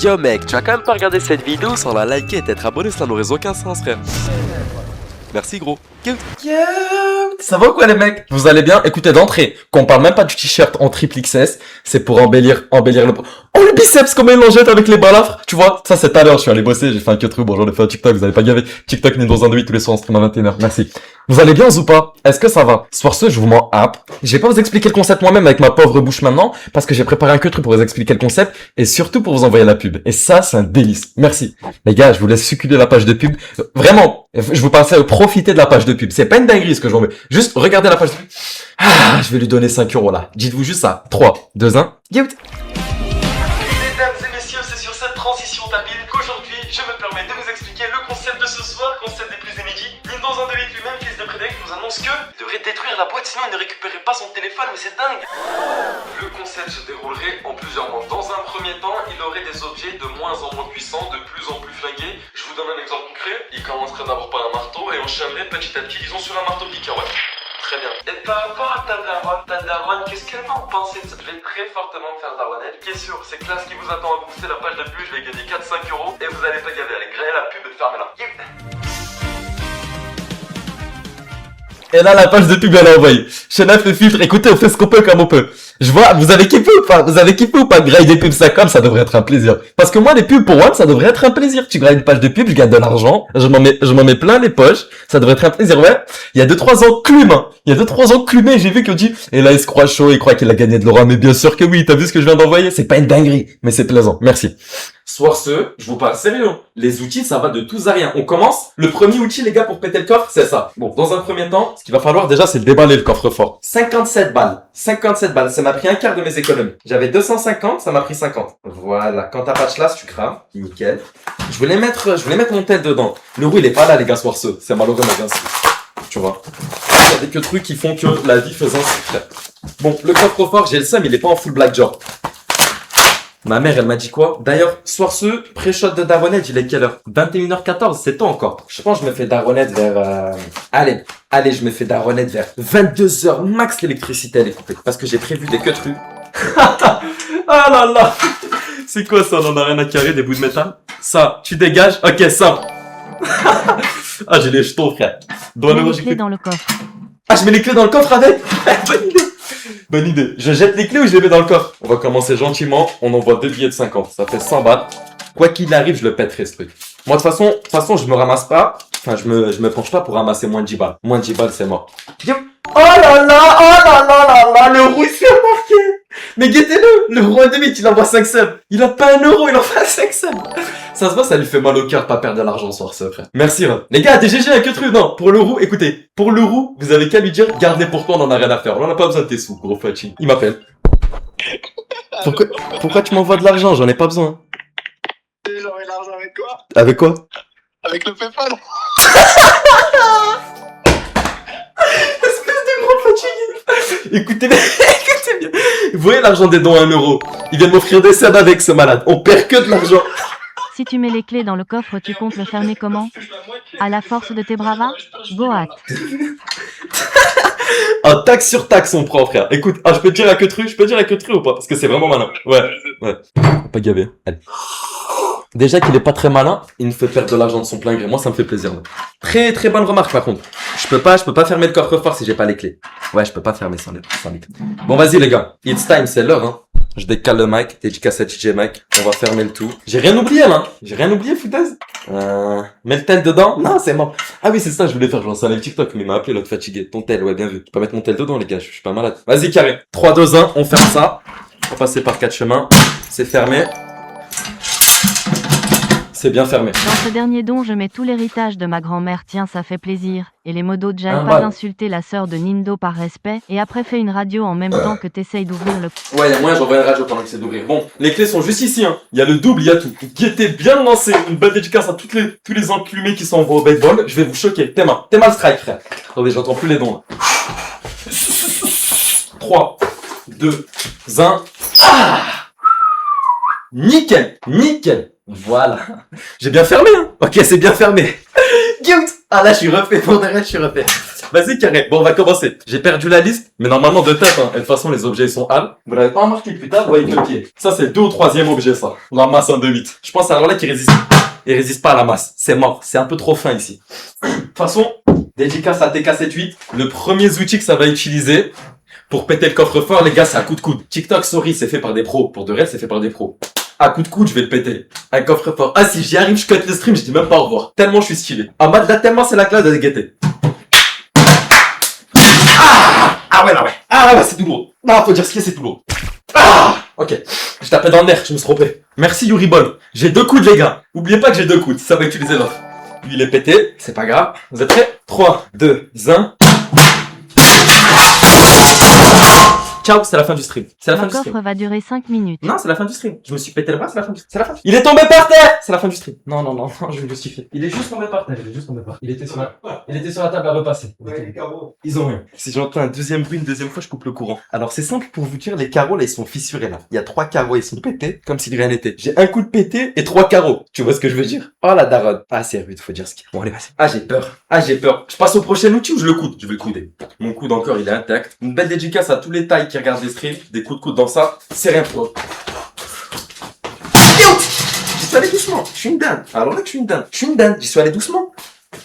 Yo mec, tu vas quand même pas regarder cette vidéo sans la liker et t'être abonné, ça n'aurait aucun sens frère. Merci gros. Ça va ou quoi les mecs? Vous allez bien? Écoutez, d'entrée, qu'on parle même pas du t-shirt en triple XS, c'est pour embellir le... Oh le biceps comment il l'enjette avec les balafres. Tu vois, ça c'est tout à l'heure, je suis allé bosser, j'ai fait un cut-through, bon j'en ai fait un TikTok, vous allez pas gaver. TikTok n'est dans un 8 tous les soirs en stream à 21h, merci. Vous allez bien ou pas? Est-ce que ça va? Soir ce, je vous m'en happe. Je vais pas vous expliquer le concept moi-même avec ma pauvre bouche maintenant, parce que j'ai préparé un cut-through pour vous expliquer le concept, et surtout pour vous envoyer la pub. Et ça, c'est un délice. Merci. Les gars, je vous laisse succuler la page de pub. Vraiment, je vous pensais profiter de la page de pub. C'est pas une dinguerie ce que je vous mets. Juste, regardez la page de pub. Ah, je vais lui donner 5 € là. Dites-vous juste ça. 3, 2, 1. Yo. Mesdames et messieurs, c'est sur cette transition tapine qu'aujourd'hui, je me permets de vous expliquer le concept de ce soir, concept des plus inédits. Dans un devis lui-même, Fils de Frédéric nous annonce que il devrait détruire la boîte, sinon il ne récupérait pas son téléphone, mais c'est dingue. Le concept se déroulerait en plusieurs modes. Dans un premier temps, il aurait des objets de moins en moins puissants, de plus en plus flingués. Je vous donne un exemple concret. Il commencerait d'abord par un marteau et enchaînerait petit à petit, disons, sur un marteau piqueur, ouais. Très bien. Et par rapport à ta daronne, qu'est-ce qu'elle va en penser de ça? Je vais très fortement me faire daronner. Ce qui est sûr, c'est que là, ce qui vous attend à booster la page de pub, je vais gagner 4-5 € et vous allez pas gaver. Allez, griller la pub et fermez-la. Et là, la page de pub, elle a envoyé. Chenef le filtre. Écoutez, on fait ce qu'on peut comme on peut. Je vois, vous avez kiffé ou pas? Vous avez kiffé ou pas? Griller des pubs, ça comme, ça devrait être un plaisir. Parce que moi, les pubs pour One, ça devrait être un plaisir. Tu grilles une page de pub, je gagne de l'argent. Je m'en mets plein les poches. Ça devrait être un plaisir, ouais. Il y a 2-3 ans, Clume, hein. Il y a 2-3 ans, Clume, j'ai vu qu'on dit, et là, il se croit chaud, il croit qu'il a gagné de l'aura. Mais bien sûr que oui. T'as vu ce que je viens d'envoyer? C'est pas une dinguerie. Mais c'est plaisant. Merci. Soir ce, je vous parle sérieux. Les outils, ça va de tous à rien. On commence. Le premier outil, les gars, pour péter le coffre, c'est ça. Bon, dans un premier temps, ce qu'il va falloir déjà, c'est déballer le coffre-fort. 57 balles. 57 balles. Ça m'a pris un quart de mes économies. J'avais 250, ça m'a pris 50. Voilà. Quand t'as pas de chlasse, tu crames. Nickel. Je voulais mettre mon tel dedans. Le roux, il est pas là, les gars, soir ce. C'est malheureux, mais bien sûr. Tu vois. Il y a des que trucs qui font que la vie faisant ses frères. Bon, le coffre-fort, j'ai le seum, il est pas en full black jaw. Ma mère, elle m'a dit quoi? D'ailleurs, soir ce, pré-shot de Daronette, il est quelle heure? 21h14, c'est temps encore. Je pense que je me fais Daronette vers... Allez, je me fais Daronette vers 22h max, l'électricité elle est coupée. Parce que j'ai prévu des cut-throughs. Ah là là. C'est quoi ça? On en a rien à carrer, des bouts de métal? Ça, tu dégages? Ok, ça. Ah, j'ai les jetons, frère. Mets les clés dans le coffre. Ah, je mets les clés dans le coffre avec? Bonne idée. Bonne idée. Je jette les clés ou je les mets dans le coffre? On va commencer gentiment. On envoie 2 billets de 50. Ça fait 100 balles. Quoi qu'il arrive, je le pèterai ce truc. Moi, de toute façon, je me ramasse pas. Enfin, je me penche pas pour ramasser moins de 10 balles. Moins de 10 balles, c'est mort. Oh là là, le roux, il s'est remarqué. Mais guettez-le, le roux à demi, il envoie 5 subs. Il a pas 1 €, il envoie 5 subs. Ça se voit, ça lui fait mal au cœur de pas perdre de l'argent soir, ce frère. Merci, hein. Les gars, DGG avec le truc, non. Pour le roux, écoutez. Pour le roux, vous avez qu'à lui dire, garde-les pour toi, on en a rien à faire. On en a pas besoin de tes sous, gros fatigué. Il m'appelle. Pourquoi tu m'envoies de l'argent? J'en ai pas besoin. J'aurais l'argent avec quoi? Avec quoi? Avec le PayPal. Espèce de gros fatigué. Écoutez bien. Vous voyez l'argent des dons à 1 €. Il vient de m'offrir des subs avec ce malade. On perd que de l'argent. Si tu mets les clés dans le coffre, tu comptes le fermer comment? À la force de tes bravas? Goat. Un taxe sur taxe, on prend, frère. Écoute, je peux te dire à que truc? Je peux te dire à que truc ou pas? Parce que c'est vraiment malin. Ouais. Faut pas gaver. Allez. Déjà qu'il est pas très malin, il me fait perdre de l'argent de son plein gré. Moi, ça me fait plaisir. Là. Très, très bonne remarque, par contre. Je peux pas fermer le coffre-fort si j'ai pas les clés. Ouais, je peux pas fermer sans les clés. Bon, vas-y, les gars. It's time, c'est l'heure, hein. Je décale le mic, dédicace à DJ Mike. On va fermer le tout. J'ai rien oublié, là. J'ai rien oublié, foutaise. Mets le tel dedans. Non, c'est mort. Ah oui, c'est ça, je voulais faire. Je lance un live TikTok, mais il m'a appelé l'autre fatigué. Ton tel, ouais, bien vu. Je peux mettre mon tel dedans, les gars. Je suis pas malade. Vas-y, carré. 3, 2, 1. On ferme ça. On va passer par 4 chemins. C'est fermé. C'est bien fermé. Dans ce dernier don, je mets tout l'héritage de ma grand-mère. Tiens, ça fait plaisir. Et les modos de Jal, Ah, pas ouais. insulter la sœur de Nindo par respect. Et après, fais une radio en même temps que t'essayes d'ouvrir le... Ouais, y a moyen, j'envoie une radio pendant que c'est d'ouvrir. Bon, les clés sont juste ici, hein. Il y a le double, il y a tout. Guettez bien lancé. Une bonne dédicace à tous les enclumés qui sont au baseball. Je vais vous choquer. T'es mal strike, frère. Attendez, j'entends plus les dons, là. 3, 2, 1. Ah! Nickel. Voilà. J'ai bien fermé, hein. Ok, c'est bien fermé. Cute. Ah là, je suis refait. Pour derrière, je suis refait. Vas-y, carré. Bon, on va commencer. J'ai perdu la liste, mais normalement de tête, hein. Et de toute façon, les objets, ils sont hal. Vous l'avez pas remarqué plus tard, vous voyez le pied. Ça, c'est le 2 ou 3e objet, ça. La masse en 2-8. Je pense alors là qu'il résiste. Il résiste pas à la masse. C'est mort. C'est un peu trop fin ici. De toute façon, dédicace à TK78. Le premier outil que ça va utiliser pour péter le coffre-fort, les gars, c'est à coup de coude. TikTok, sorry, c'est fait par des pros. Pour de réel, c'est fait par des pros. À coup de coude, je vais le péter. Un coffre-fort. Ah, si j'y arrive, je cut le stream, je dis même pas au revoir. Tellement je suis stylé. En mode là, tellement c'est la classe de guetter. Ah ouais, là, ouais. Ah ouais, c'est tout lourd. Non, faut dire ce qu'il y a, c'est tout lourd. Ah, ok. Je tapais dans le nerf, je me suis trompé. Merci Yuribol. J'ai 2 coudes, les gars. Oubliez pas que j'ai 2 coudes, ça va utiliser l'autre. Lui, il est pété, c'est pas grave. Vous êtes prêts? 3, 2, 1. Ciao, c'est la fin du stream. C'est la fin Le du stream. coffre va durer 5 minutes. Non, c'est la fin du stream. Je me suis pété le bras, c'est la fin du stream. C'est la fin. Il est tombé par terre! C'est la fin du stream. Non, non, non, non, je vais me justifier. Il est juste tombé par terre, il est juste tombé par terre. Il était sur la table à repasser. Ils ont rien. Si j'entends un deuxième bruit une deuxième fois, je coupe le courant. Alors, c'est simple pour vous dire, les carreaux, là, ils sont fissurés, là. Il y a 3 carreaux, ils sont pétés, comme si de rien n'était. J'ai un coup de pété et 3 carreaux. Tu vois ce que je veux dire? Oh, la daronne. Ah, c'est rude, faut dire ce qu'il y a. Bon, allez, vas-y. Ah, j'ai peur. Ah, j'ai peur. Je passe au prochain outil ou je le coude? Je vais le couder. Mon coude encore, il est intact. Une belle dédicace à tous les tailles qui regardent les streams. Des coups de coude dans ça, c'est rien pour eux. J'y suis allé doucement, je suis une dinde. Alors là que je suis une dinde, j'y suis allé doucement.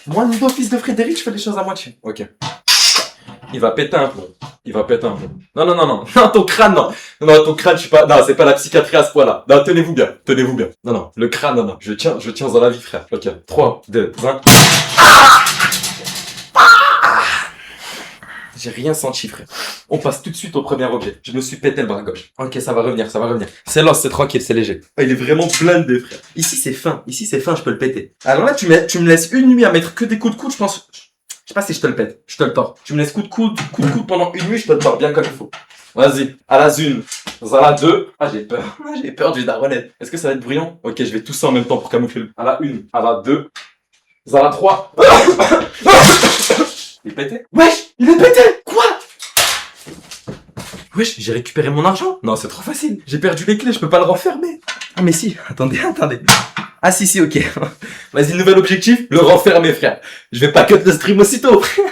Moi, niveau fils de Frédéric, je fais les choses à moitié. Ok. Il va péter un peu. Il va péter un peu. Non, non, non, non. Non, ton crâne, non. Non, ton crâne, je suis pas... Non, c'est pas la psychiatrie à ce point-là. Non, tenez-vous bien. Tenez-vous bien. Non, non. Le crâne, non, non. Je tiens dans la vie, frère. Ok. 3, 2, 1. J'ai rien senti, frère. On passe tout de suite au premier objet. Je me suis pété le bras gauche. Ok, ça va revenir, ça va revenir. C'est l'os, c'est tranquille, c'est léger. Oh, il est vraiment blindé, frère. Ici, c'est fin, je peux le péter. Alors là, tu me laisses une nuit à mettre que des coups de coude, je pense... Je sais pas si je te le pète, je te le tords. Tu me laisses coup de coude pendant une nuit, je te le tords bien comme il faut. Vas-y, à la une, à la 2. Ah, j'ai peur. Ah, j'ai peur du daronnet. Est-ce que ça va être bruyant? Ok, je vais tout ça en même temps pour camoufler le... À la 1, à la 2, à la 3. Il est pété? Wesh, il est pété! Quoi? Wesh, j'ai récupéré mon argent? Non, c'est trop facile. J'ai perdu les clés, je peux pas le renfermer. Ah, mais si, attendez. Ah, si, ok. Vas-y, nouvel objectif, le renfermer, frère. Je vais pas cut le stream aussitôt, frère.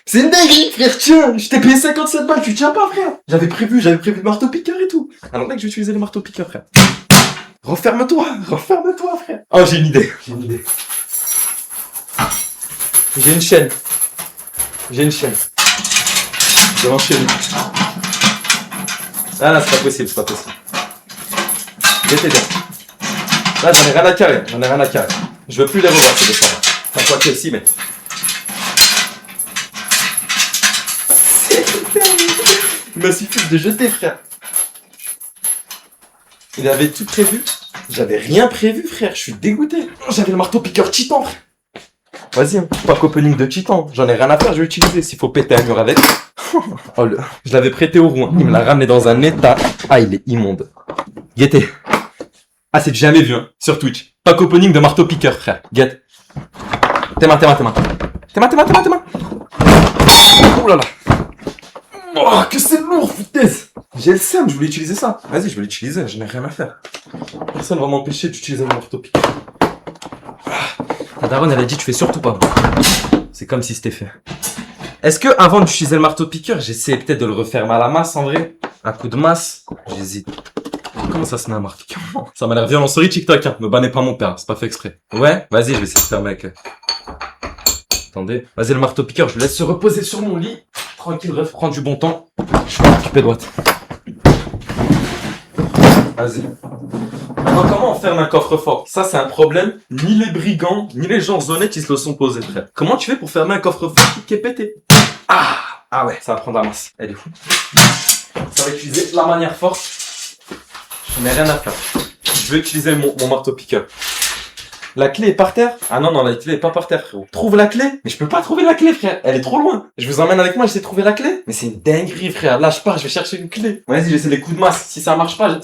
C'est une dinguerie, frère, tiens. Je t'ai payé 57 balles, tu tiens pas, frère. J'avais prévu le marteau-piqueur et tout. Alors là que je vais utiliser le marteau-piqueur, frère. Renferme-toi, frère. Oh, j'ai une idée. J'ai une chaîne. Je vais l'enchaîner. Ah là, c'est pas possible. J'étais bien. Là, j'en ai rien à carrer. Je veux plus les revoir, ces deux-là. Enfin, quoi que si, mais... Il m'a suffi de jeter, frère. Il avait tout prévu. J'avais rien prévu, frère. Je suis dégoûté. J'avais le marteau-piqueur Titan, frère. Vas-y, hein. Pack opening de Titan. J'en ai rien à faire, je vais l'utiliser. S'il faut péter un mur avec. Oh, je l'avais prêté au rouen. Il me l'a ramené dans un état. Ah, il est immonde. Guettez. Ah, c'est jamais vu, hein. Sur Twitch. Pack opening de marteau piqueur, frère. Guette. Tes mains. Oh là là. Oh, que c'est lourd, foutaise. J'ai le seum, je voulais utiliser ça. Vas-y, je vais l'utiliser, je n'ai rien à faire. Personne va m'empêcher d'utiliser mon marteau piqueur. La daronne, elle a dit, tu fais surtout pas. C'est comme si c'était fait. Est-ce que, avant d'utiliser le marteau piqueur, j'essayais peut-être de le refermer à la masse, en vrai? Un coup de masse? J'hésite. Comment ça se met un marteau piqueur? Ça m'a l'air violent. Sorry, TikTok, hein. Me bannez pas mon père, c'est pas fait exprès. Ouais? Vas-y, je vais essayer de fermer avec... Attendez. Vas-y, le marteau piqueur, je le laisse se reposer sur mon lit. Tranquille, ref, prends du bon temps. Je vais m'occuper droite. Vas-y. Maintenant, comment on ferme un coffre-fort? Ça, c'est un problème. Ni les brigands, ni les gens honnêtes, ils se le sont posés, frère. Comment tu fais pour fermer un coffre-fort qui est pété? Ah ouais, ça va prendre la masse. Elle est fou. Ça va utiliser la manière forte. Je n'ai rien à faire. Je vais utiliser mon marteau-piqueur. La clé est par terre? Ah non, la clé est pas par terre, frérot. Trouve la clé? Mais je peux pas trouver la clé, frère. Elle est trop loin. Je vous emmène avec moi, j'essaie de trouver la clé. Mais c'est une dinguerie, frère. Là, je pars, je vais chercher une clé. Vas-y, j'essaie des coups de masse. Si ça marche pas,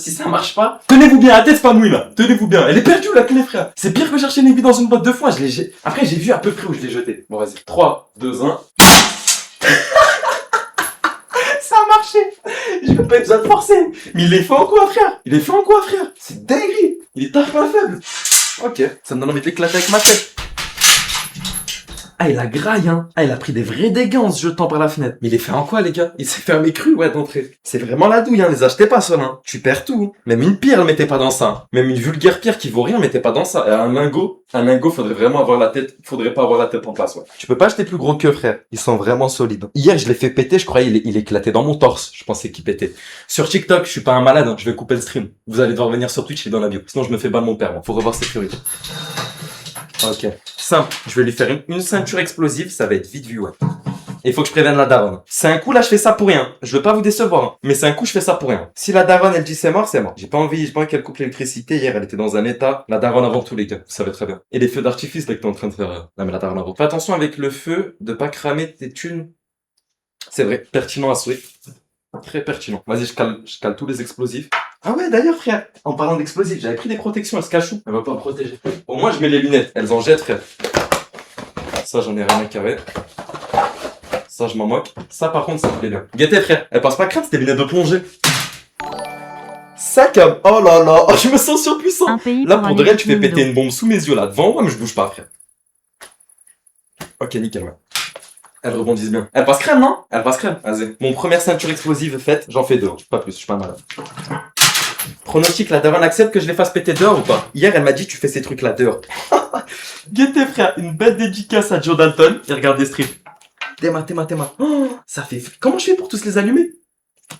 tenez-vous bien, la tête pas mouille, là. Tenez-vous bien. Elle est perdue, la clé, frère. C'est pire que chercher une aiguille dans une boîte 2 fois. Après, j'ai vu à peu près où je l'ai jeté. Bon, vas-y. 3, 2, 1. Ça a marché. Je peux pas être besoin de forcer. Mais il est fait en quoi, frère? C'est dinguerie. Il est tard pas faible. Ok, ça me donne envie de l'éclater avec ma tête. Ah, il a graille, hein. Ah, il a pris des vrais dégâts en se jetant par la fenêtre. Mais il est fait en quoi, les gars? Il s'est fermé cru, ouais, d'entrée. C'est vraiment la douille, hein. Les achetez pas, ceux-là, hein. Tu perds tout. Même une pierre, le mettez pas dans ça. Même une vulgaire pierre qui vaut rien, mettez pas dans ça. Et un lingot, faudrait vraiment avoir la tête, faudrait pas avoir la tête en place, ouais. Tu peux pas acheter plus gros que frère. Ils sont vraiment solides. Hier, je l'ai fait péter, je croyais, il éclatait dans mon torse. Je pensais qu'il pétait. Sur TikTok, je suis pas un malade, hein. Je vais couper le stream. Vous allez devoir venir sur Twitch, il est dans la bio. Sinon, je me fais balle mon père, moi. Faut revoir sécurité. Ok. Simple. Je vais lui faire une ceinture explosive, ça va être vite vu, ouais. Et il faut que je prévienne la daronne. C'est un coup, là, je fais ça pour rien. Je veux pas vous décevoir, hein. Mais c'est un coup, je fais ça pour rien. Si la daronne, elle dit c'est mort, c'est mort. J'ai pas envie qu'elle coupe l'électricité. Hier, elle était dans un état. La daronne avant tous les gars. Vous savez très bien. Et les feux d'artifice, là, que t'es en train de faire. Non, mais la daronne avant. Fais attention avec le feu, de pas cramer tes thunes. C'est vrai. Pertinent à souhait. Très pertinent. Vas-y, je cale tous les explosifs. Ah ouais, d'ailleurs, frère, en parlant d'explosifs, j'avais pris des protections, elles se cachent où? Elle va pas me protéger. Au moins, je mets les lunettes. Elles en jettent, frère. Ça, j'en ai rien à carrer. Ça, je m'en moque. Ça, par contre, ça me plaît bien. Guettez, frère. Elle passe pas crème, c'était des lunettes de plongée. Ça, comme, oh là là, oh, je me sens surpuissant. Un pays Là, pour pour un de vrai, tu fais équilibre péter d'eau. une bombe sous mes yeux, là, devant moi, mais je bouge pas, frère. Ok, nickel, ouais. Elles rebondissent bien. Elle passe crème, non? Elle passe crème. Vas-y. Mon première ceinture explosive faite, j'en fais deux. Pas plus, je suis pas malade. Pronostic, la daronne accepte que je les fasse péter dehors ou pas? Hier, elle m'a dit, tu fais ces trucs-là dehors. Guettez, frère, une belle dédicace à Joe Dalton. Et regarde des strips. Théma. Oh, ça fait... Comment je fais pour tous les allumer?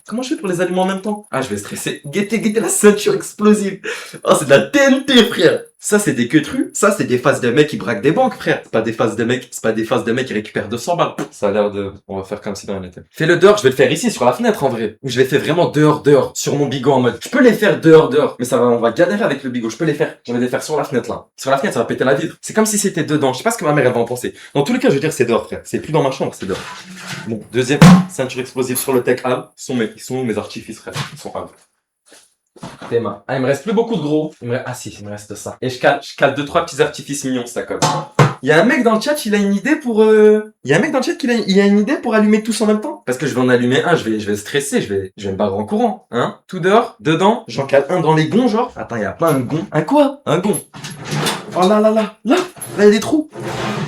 Comment je fais pour les allumer en même temps? Ah, je vais stresser. Guettez la ceinture explosive. Oh, c'est de la TNT, frère. Ça, c'est des queutrus. Ça, c'est des faces de mecs qui braquent des banques, frère. C'est pas des faces de mecs qui récupèrent 200 balles. Ça a l'air de... On va faire comme si dans rien n'était. Fais-le dehors, je vais le faire ici, sur la fenêtre, en vrai. Ou je les fais vraiment dehors, sur mon bigot en mode. Je peux les faire dehors. Mais on va galérer avec le bigot. Je peux les faire. Je vais les faire sur la fenêtre, là. Sur la fenêtre, ça va péter la vitre. C'est comme si c'était dedans. Je sais pas ce que ma mère, elle va en penser. Dans tous les cas, je veux dire, c'est dehors, frère. C'est plus dans ma chambre, c'est dehors. Bon, deuxième ceinture explosive sur le tech hub. Ils sont où mes artifices, frère? Ils sont hub. Théma. Ah, il me reste plus beaucoup de gros. Ah si, il me reste ça. Et je cale 2-3 petits artifices mignons, ça colle. Il y a un mec dans le chat, il a une idée pour... Il y a un mec dans le chat qui a une idée pour allumer tous en même temps. Parce que je vais en allumer un, je vais stresser, je vais me barrer en courant. Hein? Tout dehors, dedans, j'en cale un dans les gonds, genre. Attends, il y a pas un gond. Un quoi? Un gond. Oh là, là, il y a des trous.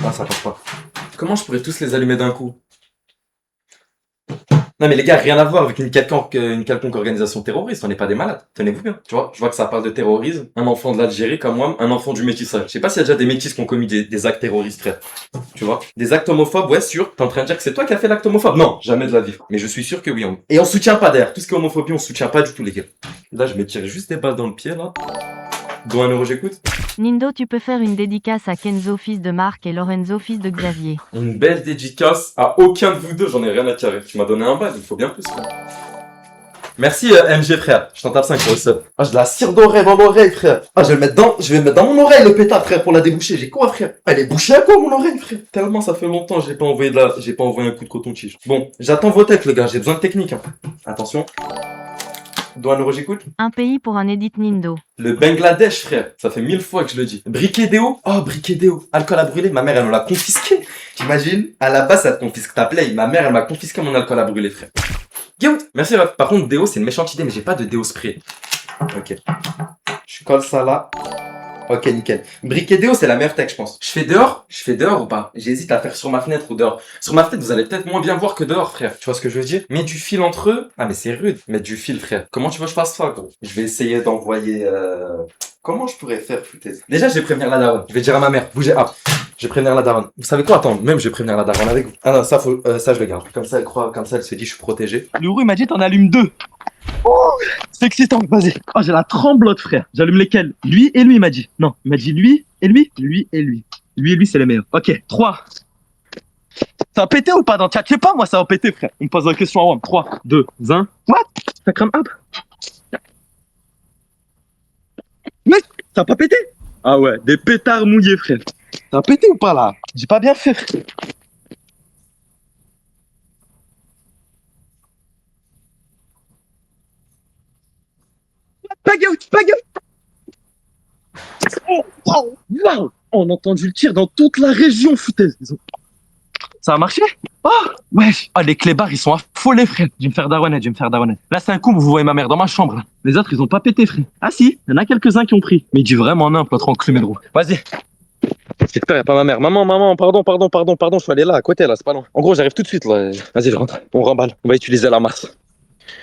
Ah, ça passe pas. Comment je pourrais tous les allumer d'un coup? Non mais les gars, rien à voir avec une quelconque organisation terroriste, on n'est pas des malades, tenez-vous bien. Tu vois, je vois que ça parle de terrorisme, un enfant de l'Algérie comme moi, un enfant du métissage. Je sais pas s'il y a déjà des métis qui ont commis des actes terroristes, frère. Tu vois, des actes homophobes, ouais, sûr. T'es en train de dire que c'est toi qui as fait l'acte homophobe? Non, jamais de la vie. Mais je suis sûr que oui. Et on soutient pas d'ailleurs, tout ce qui est homophobie, on soutient pas du tout les gars. Là, je me tire juste des balles dans le pied, là. Dont 1 euro, j'écoute. Nindo, tu peux faire une dédicace à Kenzo, fils de Marc, et Lorenzo, fils de Xavier. Une belle dédicace à aucun de vous deux, j'en ai rien à carrer. Tu m'as donné un bal, il faut bien plus, frère. Merci MG, frère. Je t'en tape 5 pour le sub. Ah, j'ai de la cire d'oreille dans l'oreille, frère. Ah, je vais le mettre dans mon oreille, le pétard, frère, pour la déboucher. J'ai quoi, frère? Elle est bouchée à quoi, mon oreille, frère? Tellement ça fait longtemps, j'ai pas envoyé un coup de coton-tige. Bon, j'attends vos têtes, les gars, j'ai besoin de technique, hein. Attention. Doigt 1 euro, j'écoute. Un pays pour un edit Nindo. Le Bangladesh, frère. Ça fait 1000 fois que je le dis. Briquet déo. Oh, briquet déo. Alcool à brûler. Ma mère, elle me l'a confisqué. T'imagines? À la base, ça te confisque ta play. Ma mère, elle m'a confisqué mon alcool à brûler, frère. Guillaume. Merci, ref. Par contre, déo, c'est une méchante idée, mais j'ai pas de déo spray. Ok. Je colle ça là. Ok, nickel. Briquet déo, c'est la meilleure tech, je pense. Je fais dehors ou pas? J'hésite à faire sur ma fenêtre ou dehors. Sur ma fenêtre, vous allez peut-être moins bien voir que dehors, frère. Tu vois ce que je veux dire? Mets du fil entre eux. Ah, mais c'est rude. Mettre du fil, frère. Comment tu veux que je fasse ça, gros? Je vais essayer d'envoyer, Comment je pourrais faire, foutaise? Déjà, je vais prévenir la daronne. Je vais dire à ma mère, bougez. Ah, je vais prévenir la daronne. Vous savez quoi? Attends, même je vais prévenir la daronne avec vous. Ah non, ça je le garde. Comme ça, elle se dit, je suis protégé. Lourou, il m'a dit t'en allumes 2. Oh, c'est excitant, vas-y. Oh, j'ai la tremblote, frère. J'allume lesquels? Lui et lui, il m'a dit. Non, il m'a dit lui et lui. Lui et lui. Lui et lui, c'est les meilleurs. Ok, 3. Ça va péter ou pas dans le chat? Je sais pas, moi, ça va péter, frère. On me pose la question à WAM. 3, 2, 1. What? Ça crame up. Mais ça va pas péter? Ah ouais, des pétards mouillés, frère. Ça va péter ou pas, là? J'ai pas bien fait, frère. Bagout. Oh, wow, wow. On a entendu le tir dans toute la région, foutaise. Ça a marché? Oh, wesh. Ah, les clébards, ils sont affolés, frère. Je vais me faire daronner. Là, c'est un coup, vous voyez ma mère dans ma chambre. Là. Les autres, ils ont pas pété, frère. Ah si, il y en a quelques-uns qui ont pris. Mais il dit vraiment nimp, l'autre enclumé de roue. Vas-y. J'espère y a pas ma mère. Maman, pardon, je suis allé là, à côté, là, c'est pas loin. En gros, j'arrive tout de suite, là. Vas-y, je rentre. On remballe. On va utiliser la masse.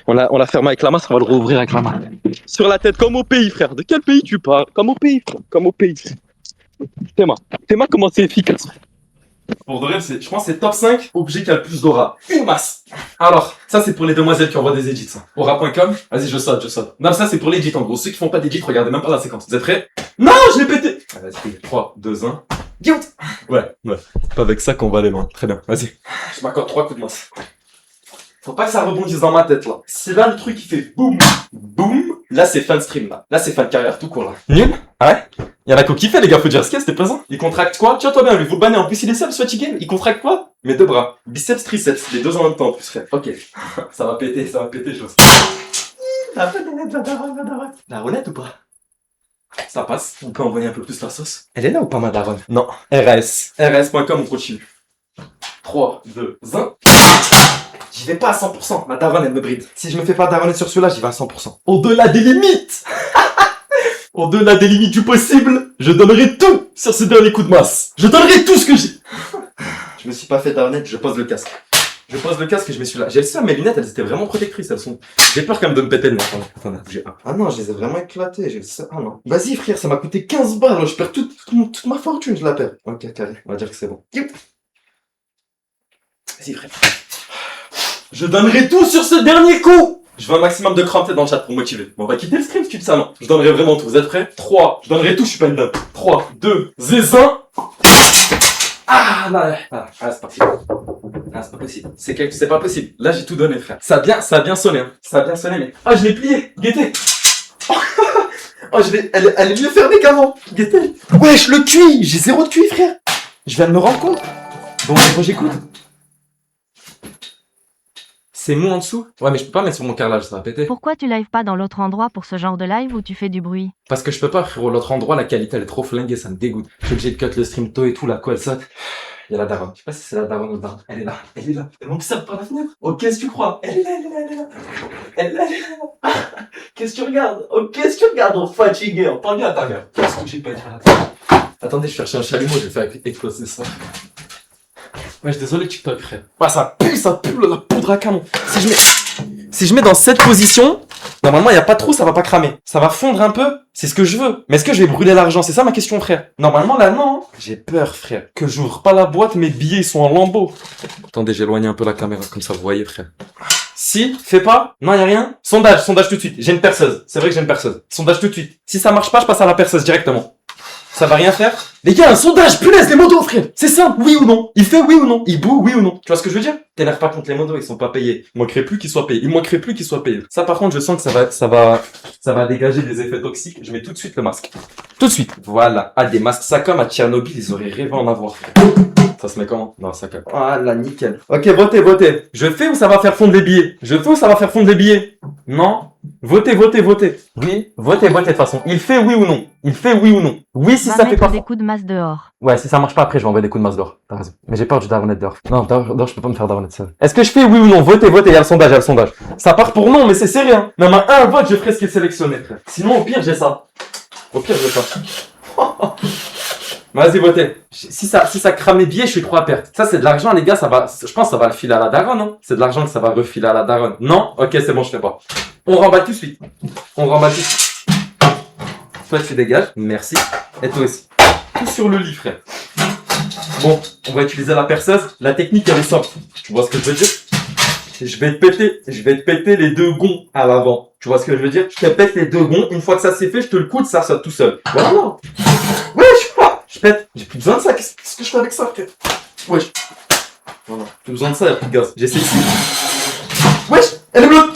On l'a fermé avec la masse, on va le rouvrir avec la masse. Sur la tête, comme au pays, frère. De quel pays tu parles? Comme au pays, frère. Comme au pays. Théma, comment c'est efficace? Pour de vrai, je pense que c'est top 5 objet qui a le plus d'aura. Une masse. Alors, ça c'est pour les demoiselles qui envoient des edits. Ça. Aura.com, vas-y, je saute. Non, ça c'est pour l'edit en gros. Ceux qui font pas d'edit, regardez même pas la séquence. Vous êtes prêts? Non, je l'ai pété. Vas-y, 3, 2, 1. Guilt. Ouais. C'est pas avec ça qu'on va aller loin. Très bien, vas-y. Je m'accorde 3 coups de masse. Faut pas que ça rebondisse dans ma tête là. Si là le truc il fait boum, boum, là c'est fin de stream là. Là c'est fin de carrière tout court là. Nul? Ah ouais? Y'en a qu'au kiffé les gars, faut dire ce qu'il y a, c'était présent. Il contracte quoi? Tiens toi bien, lui vous le bannez. En plus il est seul fatigué. Il contracte quoi? Mes deux bras. Biceps, triceps, les deux en même temps en plus frère. Ok. ça va péter chose. La daronette ou pas? Ça passe. On peut envoyer un peu plus la sauce. Elle est là ou pas ma daronne? Non. RS. RS.com on continue. 3, 2, 1. J'y vais pas à 100%, ma daronne elle me bride. Si je me fais pas daronner sur celui-là, j'y vais à 100%. Au-delà des limites au-delà des limites du possible, je donnerai tout sur ce dernier coup de masse. Je donnerai tout ce que j'ai. Je me suis pas fait daronner, je pose le casque. Je pose le casque et je me suis là. J'ai le seum, mes lunettes, elles étaient vraiment protectrices, elles sont... J'ai peur quand même de me péter le nez. Attendez, j'ai un. Ah non, je les ai vraiment éclatées, j'ai le seum. Ah non. Vas-y frère, ça m'a coûté 15 balles, là. Je perds toute ma fortune, je la perds. Ok, carré, on va dire que c'est bon. Vas-y frère. Je donnerai tout sur ce dernier coup. Je veux un maximum de crampes dans le chat pour motiver. Bon, on va quitter le stream si tu dis ça, non. Je donnerai vraiment tout. Vous êtes prêts? 3. Je donnerai tout, je suis pas une dame. 3, 2, 1. Ah, là. Ah, c'est pas possible. Ah, c'est pas possible. C'est pas possible. Là, j'ai tout donné, frère. Ça a bien sonné, hein. Ça a bien sonné, mais... Ah, je l'ai plié. Guettez. Oh, elle est mieux fermée qu'avant. Guettez. Wesh, le cuit. J'ai 0 de cuit, frère. Je viens de me rendre compte. Bon, j'écoute. C'est mou en dessous? Ouais, mais je peux pas mettre sur mon carrelage, ça va péter. Pourquoi tu lives pas dans l'autre endroit pour ce genre de live où tu fais du bruit? Parce que je peux pas, frérot. L'autre endroit, la qualité, elle est trop flinguée, ça me dégoûte. Je suis obligé de cut le stream tôt et tout, là, quoi, elle saute. Il y a la daronne. Je sais pas si c'est la daronne ou la daronne. Elle est là. Elle m'observe par la fenêtre. Oh, qu'est-ce que tu crois? Elle est là. Elle est là. Qu'est-ce que tu regardes? Oh, qu'est-ce que tu regardes? On fatigué, on parle bien à ta mère. Qu'est-ce que j'ai pas dit à la table? Attendez, je cherche un chalumeau, je vais faire exploser ça. Ouais, je suis désolé, TikTok, frère. Ouais, ça pue la poudre à canon. Si je mets dans cette position, normalement, il y a pas trop, ça va pas cramer. Ça va fondre un peu, c'est ce que je veux. Mais est-ce que je vais brûler l'argent? C'est ça ma question, frère. Normalement, là, non. J'ai peur, frère. Que j'ouvre pas la boîte, mes billets sont en lambeaux. Attendez, j'éloigne un peu la caméra, comme ça, vous voyez, frère. Si, fais pas. Non, y a rien. Sondage tout de suite. J'ai une perceuse. C'est vrai que j'ai une perceuse. Sondage tout de suite. Si ça marche pas, je passe à la perceuse directement. Ça va rien faire? Les gars, un sondage, punaise, les modos, frère! C'est simple, oui ou non? Il fait oui ou non? Il boue, oui ou non? Tu vois ce que je veux dire? T'énerve pas contre les modos, ils sont pas payés. Il manquerait plus qu'ils soient payés. Ça, par contre, je sens que ça va dégager des effets toxiques. Je mets tout de suite le masque. Tout de suite. Voilà. Ah, des masques Sacom à Tchernobyl, ils auraient rêvé en avoir. Ça se met comment? Non, Sacom. Ah, là, nickel. Ok, votez. Je fais ou ça va faire fondre les billets? Non? Votez. Oui, votez de toute façon. Il fait oui ou non? Oui, si Va ça fait mettre pas. des coups de masse dehors. Ouais, si ça marche pas après, je vais envoyer des coups de masse dehors. T'as raison. Mais j'ai peur du daronnet dehors. Non, dehors, je peux pas me faire daronnet seul. Est-ce que je fais oui ou non? Votez, il y a le sondage. Ça part pour non, mais c'est sérieux, hein. Même à un vote, je ferai ce qui est sélectionné, frère. Sinon, au pire, j'ai ça. Vas-y, votez. Si ça crame les billets, je suis trop à perte. Ça, c'est de l'argent, les gars, je pense que ça va le filer à la daronne, non? C'est de l'argent que ça va refiler à la daronne. Non? Ok, c'est bon, je fais pas. On remballe tout de suite. Toi, tu dégages. Merci. Et toi aussi. Tout sur le lit, frère. Bon, on va utiliser la perceuse. La technique, elle est simple. Tu vois ce que je veux dire? Je vais te péter les deux gonds à l'avant. Tu vois ce que je veux dire? Je te pète les deux gonds. Une fois que ça c'est fait, je te le coude, ça saute tout seul. Voilà. Ouais, je pète. J'ai plus besoin de ça. Qu'est-ce que je fais avec ça, frère? Wesh. Voilà. Plus besoin de ça, y'a plus de gaz. J'essaie ici. Wesh, elle est bleue.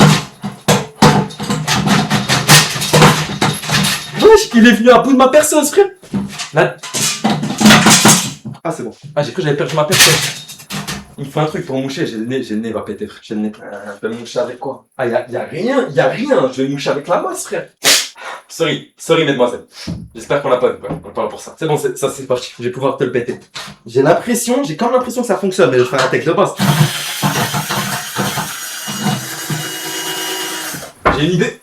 Wesh, il est venu à bout de ma perceuse, frère. Là. Ah, c'est bon. Ah, j'ai cru que j'avais perdu ma perceuse. Il me faut un truc pour moucher, j'ai le nez, il va péter, frère. J'ai le nez. Je vais me moucher avec quoi? Ah, y a rien. Je vais me moucher avec la masse, frère. Sorry, mesdemoiselles. J'espère qu'on l'a pas vu, quoi. On parle pour ça. C'est bon, ça c'est parti. Je vais pouvoir te le péter. J'ai quand même l'impression que ça fonctionne, mais je vais faire un tech de base.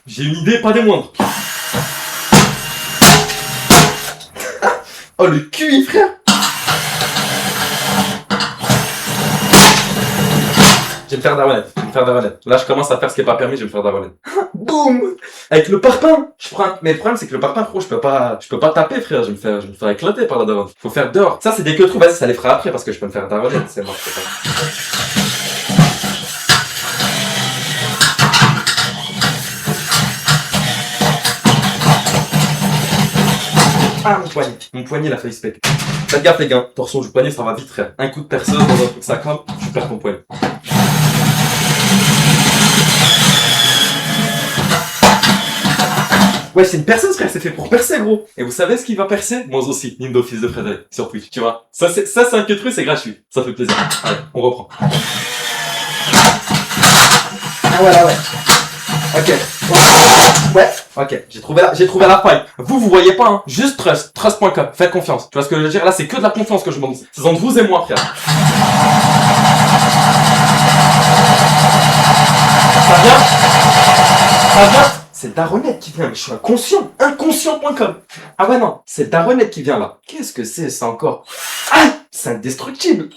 J'ai une idée, pas des moindres. Oh, le QI, frère. faire daronette. Je vais me faire daronette. Là, je commence à faire ce qui est pas permis, je vais me faire daronette. Boum! Avec le parpaing! Mais le problème, c'est que le parpaing, frérot, je peux pas taper, frère. Je vais me faire éclater par la daronne. Faut faire dehors. Ça, c'est des queues trous. Vas-y, ça les fera après parce que je peux me faire daronette. C'est mort, je peux pas. Ah, mon poignet, il a failli se péter. Faites gaffe, les gars. Torsion du poignet, ça va vite, frère. Un coup de perceuse dans un truc, ça crame, tu perds ton poignet. Ouais, c'est une perceuse, frère. C'est fait pour percer, gros. Et vous savez ce qui va percer? Moi aussi. Nindo, fils de Frédéric. Sur Twitch, tu vois. Ça, c'est un que truc, c'est gratuit. Ça fait plaisir. Allez, on reprend. Ah ouais, là, ouais. Ok. Ouais. Ok, j'ai trouvé la faille. Vous voyez pas, hein. Juste trust.com. Faites confiance. Tu vois ce que je veux dire? Là, c'est que de la confiance que je demande. C'est entre vous et moi, frère. Ça vient? Ça vient? C'est Daronette qui vient. Mais je suis inconscient. Inconscient.com. Ah ouais, non. C'est Daronette qui vient, là. Qu'est-ce que c'est, ça encore? Ah! C'est indestructible.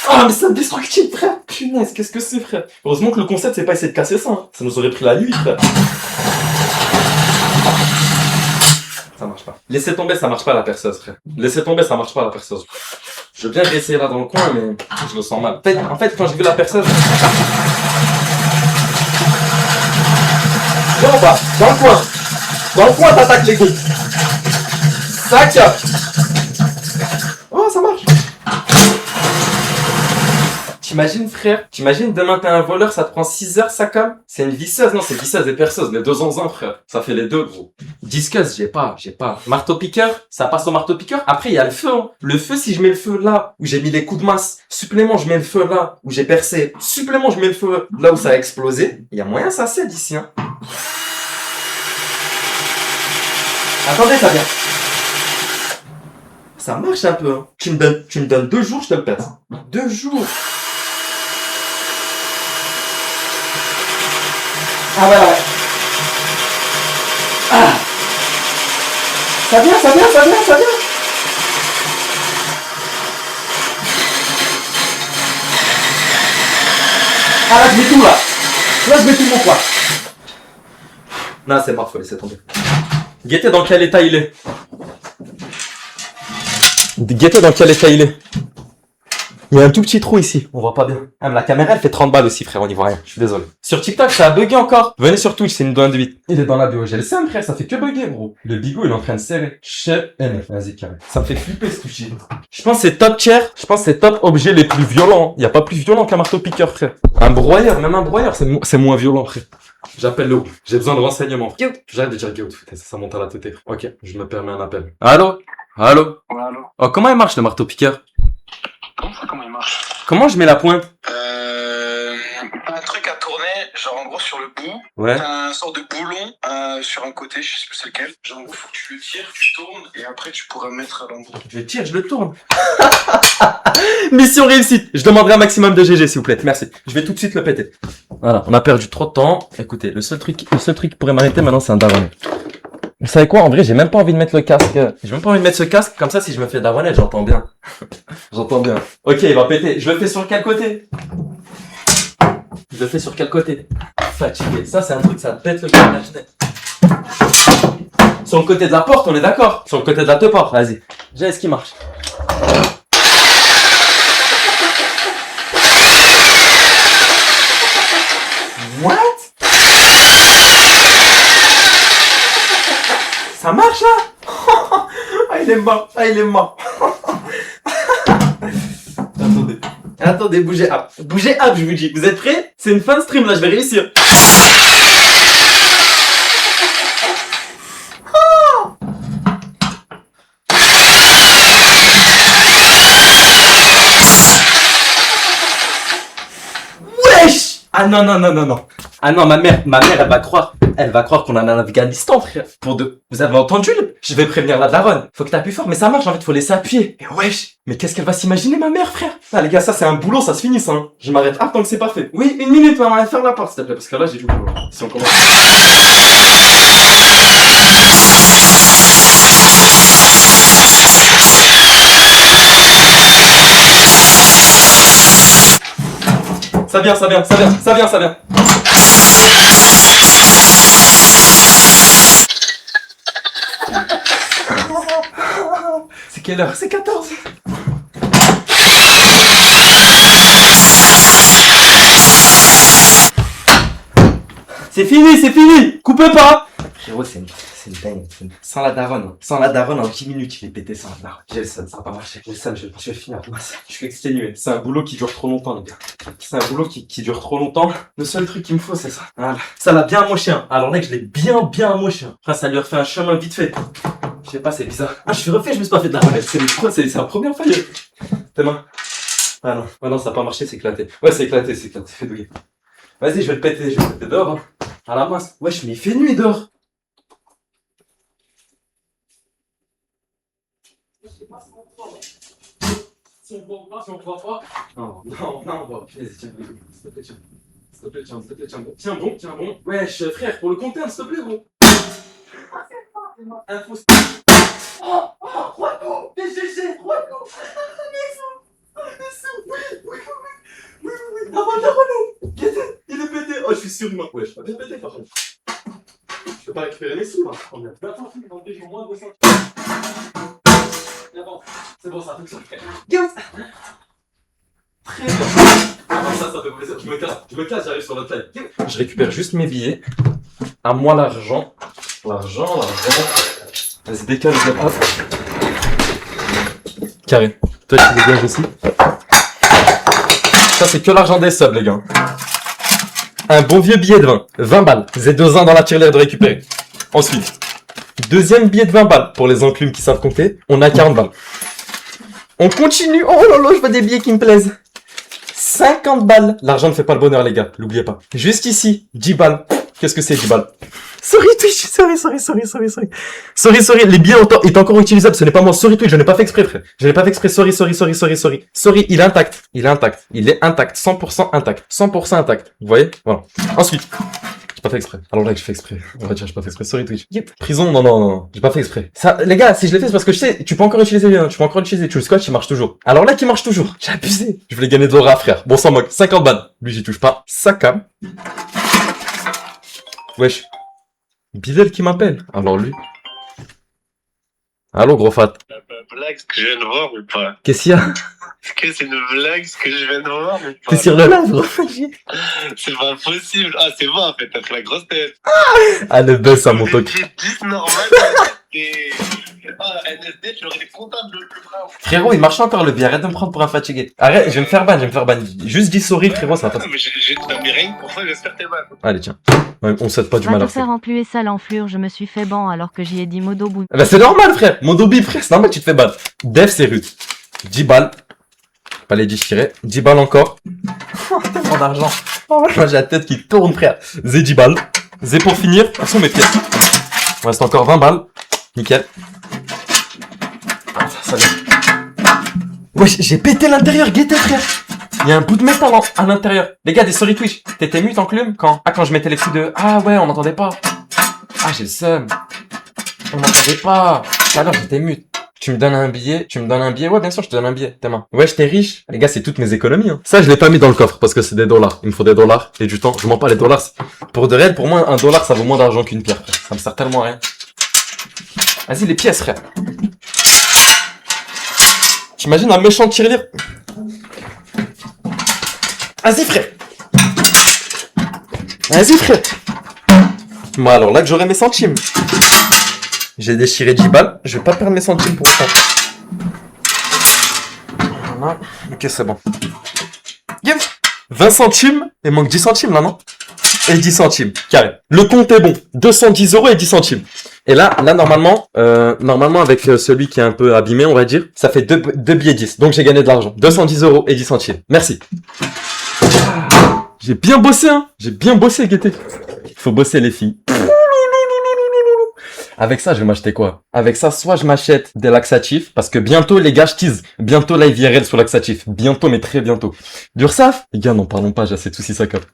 Ah, mais c'est indestructible, frère. Punaise, qu'est-ce que c'est, frère? Heureusement que le concept, c'est pas essayer de casser ça, hein. Ça nous aurait pris la nuit, frère. Ça marche pas. Laissez tomber, ça marche pas la perceuse, frère. Laissez tomber, ça marche pas la perceuse. Je veux bien réessayer là dans le coin, mais je le sens mal. En fait, quand j'ai vu la perceuse... Viens en bas, dans le coin. Dans le coin, t'attaques les couilles. Sac. Oh, ça marche. T'imagines, frère? T'imagines, demain t'es un voleur, ça te prend 6 heures, ça comme? C'est une visseuse, non, c'est visseuse et perceuse, les deux en un, frère. Ça fait les deux, gros. Disqueuse, j'ai pas. Marteau-piqueur, ça passe au marteau-piqueur. Après, il y a le feu, hein. Le feu, si je mets le feu là, où j'ai mis les coups de masse, supplément, je mets le feu là, où j'ai percé, supplément, je mets le feu là où ça a explosé, il y a moyen, ça cède ici, hein. Attendez, ça vient. Ça marche un peu, hein. Tu me donnes 2 jours, je te le pète. 2 jours. Ah ouais, ouais. Ah. Ça vient. Ah là, je mets tout, là. Là, je mets tout mon poids. Non, c'est mort, faut laisser tomber. Guettez dans quel état il est. Il y a un tout petit trou ici, on voit pas bien. Ah, mais la caméra elle fait 30 balles aussi, frère, on y voit rien, je suis désolé. Sur TikTok, ça a bugué encore. Venez sur Twitch, c'est une 2 1 8. Il est dans la bio, j'ai le seum, frère, ça fait que bugger, gros. Le bigot, il est en train de serrer. Vas-y, carré. Ça me fait flipper ce toucher. Je pense que c'est top tier, je pense que c'est top objet les plus violents. Il y a pas plus violent qu'un marteau-piqueur, frère. Un broyeur, même un broyeur, c'est moins violent, frère. J'appelle le j'ai besoin de renseignements. J'arrête de dire Guillaume, ça monte à la tête. Ok, je me permets un appel. Allô? Ouais, allô. Oh, comment il marche le marteau-piqueur? Comment il marche? Comment je mets la pointe? T'as un truc à tourner, genre en gros sur le bout. Ouais. T'as un sort de boulon sur un côté, je sais plus c'est lequel. Genre en gros, faut que tu le tires, tu tournes et après tu pourras mettre à l'endroit. Je tire, je le tourne. Mission réussite. Je demanderai un maximum de GG s'il vous plaît. Merci. Je vais tout de suite le péter. Voilà, on a perdu trop de temps. Écoutez, le seul truc qui pourrait m'arrêter maintenant, c'est un daronnet. Vous savez quoi? En vrai, j'ai même pas envie de mettre le casque. J'ai même pas envie de mettre ce casque. Comme ça, si je me fais daronnet, j'entends bien. J'entends bien. Ok, il va péter. Je le fais sur quel côté? Fatigué. Ça, c'est un truc, ça pète le cœur. Sur le côté de la porte, on est d'accord? Sur le côté de la porte, vas-y. J'ai ce qui marche. What? Ça marche là? Ah il est mort. Attendez, bougez up, je vous dis. Vous êtes prêts? C'est une fin de stream là, je vais réussir. Wesh! Ah non. Ah non, ma mère, elle va croire qu'on est en Afghanistan, frère. Vous avez entendu? Je vais prévenir la daronne. Faut que t'appuies fort, mais ça marche, en fait, faut laisser appuyer. Et wesh! Mais qu'est-ce qu'elle va s'imaginer, ma mère, frère? Ah, les gars, ça, c'est un boulot, ça se finit, ça, hein. Je m'arrête tant que c'est pas fait. Oui, 1 minute, maman, viens faire la porte, s'il te plaît, parce que là, j'ai du boulot. Si on commence. Ça vient, ça vient, ça vient, ça vient, ça vient. C'est quelle heure? C'est 14. C'est fini, c'est fini. Coupez pas. Frérot, c'est une dingue. Sans la daronne. Sans la daronne, en 10 minutes, il est pété sans la daronne. J'ai le seum, ça va pas marcher. J'ai le seum, je vais finir. Je suis exténué. C'est un boulot qui dure trop longtemps, les gars. C'est un boulot qui dure trop longtemps. Le seul truc qu'il me faut, c'est ça. Voilà. Ça l'a bien amoché, hein. Alors là, je l'ai bien amoché. Hein. Après, ça lui a refait un chemin vite fait. Je sais pas, c'est bizarre. Ah, je suis refait, je me suis pas fait de la relève. C'est la première fois. Tes mains. Ah non. Ah non, ça a pas marché, c'est éclaté. Ouais, c'est éclaté. Fais douiller. Vas-y, je vais le péter dehors, hein. À la masse. Wesh, mais il fait nuit dehors. Si on voit pas. Non, s'il te plaît, tiens bon. Wesh, frère, pour le compteur, s'il te plaît, gros. Info. Oh, Roico, BGG, Roico. Oui. La relou. Il est pété. Oh, je suis surhumain. Ouais, je suis pas bien pété, par contre. Je peux pas récupérer mes sous, là. Attends, tu m'en fais moins de 200. C'est bon, ça a fonctionné. Très bien. Ah, ça fait plaisir. Je me casse, j'arrive sur notre taille. Je récupère juste mes billets. À moi l'argent. L'argent. Vas-y, décale, je le passe. Carré. Toi, tu dégages aussi. Ça, c'est que l'argent des subs, les gars. Un bon vieux billet de 20 balles. Z2-1 dans la tirelire de récupérer. Ensuite, deuxième billet de 20 balles. Pour les enclumes qui savent compter, on a 40 balles. On continue. Oh là là, je vois des billets qui me plaisent. 50 balles. L'argent ne fait pas le bonheur, les gars. N'oubliez pas. Juste ici, 10 balles. Qu'est-ce que c'est, 10 balles? Sorry Twitch, sorry. Les billets est encore utilisable. Ce n'est pas moi. Sorry Twitch, je n'ai pas fait exprès, frère. Je n'ai pas fait exprès. Sorry. Sorry, il est intact. Il est intact. 100% intact. 100% intact. Vous voyez? Voilà. Ensuite. J'ai pas fait exprès. Alors là, je fais exprès. On va dire, j'ai pas fait exprès. Sorry Twitch. Prison, non. J'ai pas fait exprès. Ça, les gars, si je l'ai fait, c'est parce que je sais, tu peux encore utiliser, Tu le scotch, il marche toujours. Alors là, qui marche toujours. J'ai abusé. Je voulais gagner de l'aura, frère. Bon, sans moque. 50 balles. Lui, j'y touche pas. Ça calme. Wesh. Bidel qui m'appelle. Alors lui. Allô, gros fat. C'est une blague ce que je viens de voir ou pas? Qu'est-ce qu'il y a? Est-ce que c'est une blague ce que je viens de voir ou pas? T'es sur le live, gros. C'est pas possible. Ah, c'est bon en fait, t'as fait la grosse tête. Ah, le buzz, ça monte au J'ai 10 normal. Ah, NSD, tu aurais été content de le prendre. Frérot, il marche encore le billet. Arrête de me prendre pour un fatigué. Arrête, je vais me faire ban. Juste dis sorry, frérot, ça va pas. Mais j'ai mis rien pour ça, j'espère tes balles. Allez, tiens. Ouais, on souhaite pas du mal Va à te faire enfluer ça l'enflure, je me suis fait ban alors que j'y ai dit modo bout. Bah, c'est normal, frère. Modobi, frère, c'est normal, tu te fais ban. Dev, c'est rude. 10 balles. Pas les déchirer. 10 balles encore. Oh, tellement d'argent. Oh, moi, j'ai la tête qui tourne, frère. Zé 10 balles. Zé pour finir. Où sont mes pièces? Il reste encore 20 balles. Nickel. Ah, ça vient. Wesh, j'ai pété l'intérieur, guettez, frère. Il y a un bout de métal à l'intérieur. Les gars, des sorry Twitch. T'étais mute en clume quand? Ah, quand je mettais les coups de... Ah ouais, on n'entendait pas. Ah, j'ai le seum. On n'entendait pas. Tout à l'heure, j'étais mute. Tu me donnes un billet? Ouais, bien sûr, je te donne un billet. Tes mains. Ouais, j'étais riche. Les gars, c'est toutes mes économies, hein. Ça, je l'ai pas mis dans le coffre parce que c'est des dollars. Il me faut des dollars et du temps. Je mens pas, les dollars. Pour de réel, pour moi, un dollar, ça vaut moins d'argent qu'une pierre, frère. Ça me sert tellement à rien. Vas-y, les pièces, frère. T'imagines un méchant tirelire? Vas-y, frère. Moi, alors là que j'aurai mes centimes. J'ai déchiré 10 balles. Je vais pas perdre mes centimes pour ça. Voilà. Ok, c'est bon. Yep. 20 centimes. Il manque 10 centimes, là, non? Et 10 centimes. Carré. Le compte est bon. 210 € et 10 centimes. Et là, normalement, avec celui qui est un peu abîmé, on va dire, ça fait 2 billets 10. Donc, j'ai gagné de l'argent. 210 € et 10 centimes. Merci. J'ai bien bossé, hein. J'ai bien bossé, Guetté. Faut bosser, les filles. Avec ça, je vais m'acheter quoi? Avec ça, soit je m'achète des laxatifs, parce que bientôt, les gars, je tease. Bientôt, live IRL sur laxatif. Bientôt, mais très bientôt. D'Ursaf? Les gars, n'en parlons pas, j'ai assez de soucis, ça capte.